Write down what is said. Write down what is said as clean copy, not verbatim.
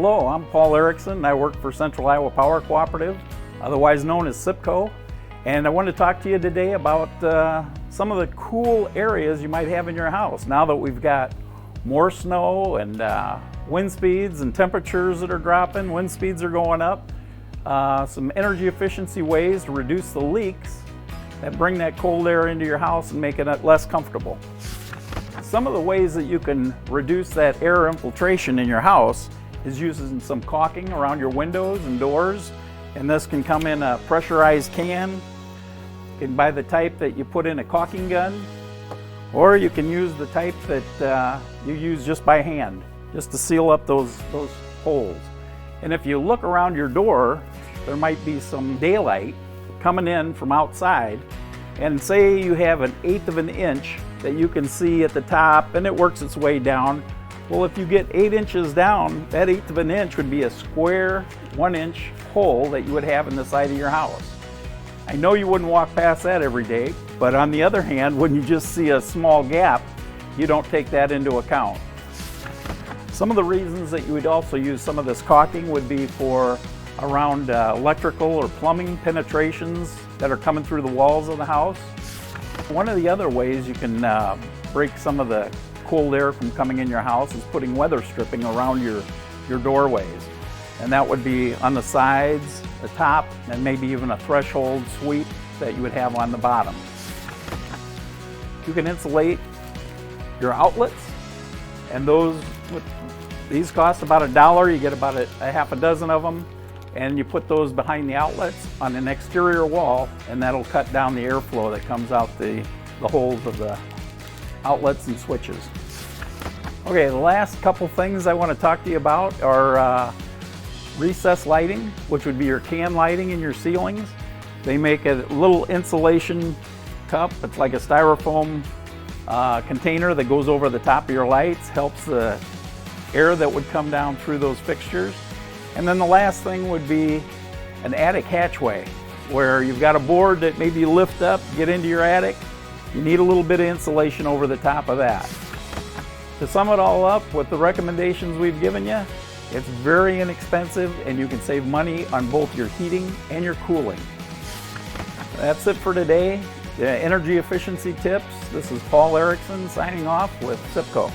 Hello, I'm Paul Erickson and I work for Central Iowa Power Cooperative, otherwise known as CIPCO. And I want to talk to you today about some of the cool areas you might have in your house. Now that we've got more snow and wind speeds and temperatures that are dropping, wind speeds are going up, some energy efficiency ways to reduce the leaks that bring that cold air into your house and make it less comfortable. Some of the ways that you can reduce that air infiltration in your house is using some caulking around your windows and doors. And this can come in a pressurized can. You can buy the type that you put in a caulking gun, or you can use the type that you use just by hand, just to seal up those holes. And if you look around your door, there might be some daylight coming in from outside, and say you have an 1/8 of an inch that you can see at the top and it works its way down. Well, if you get 8 inches down, that 1/8 of an inch would be a square 1-inch hole that you would have in the side of your house. I know you wouldn't walk past that every day, but on the other hand, when you just see a small gap, you don't take that into account. Some of the reasons that you would also use some of this caulking would be for around electrical or plumbing penetrations that are coming through the walls of the house. One of the other ways you can break some of the cold air from coming in your house is putting weather stripping around your doorways. And that would be on the sides, the top, and maybe even a threshold sweep that you would have on the bottom. You can insulate your outlets, and these cost about $1. You get about a half a dozen of them, and you put those behind the outlets on an exterior wall, and that'll cut down the airflow that comes out the holes of the outlets and switches. Okay, the last couple things I want to talk to you about are recessed lighting, which would be your can lighting in your ceilings. They make a little insulation cup. It's like a styrofoam container that goes over the top of your lights, helps the air that would come down through those fixtures. And then the last thing would be an attic hatchway, where you've got a board that maybe you lift up, get into your attic. You need a little bit of insulation over the top of that. To sum it all up, with the recommendations we've given you, it's very inexpensive and you can save money on both your heating and your cooling. That's it for today. The energy efficiency tips. This is Paul Erickson signing off with CIPCO.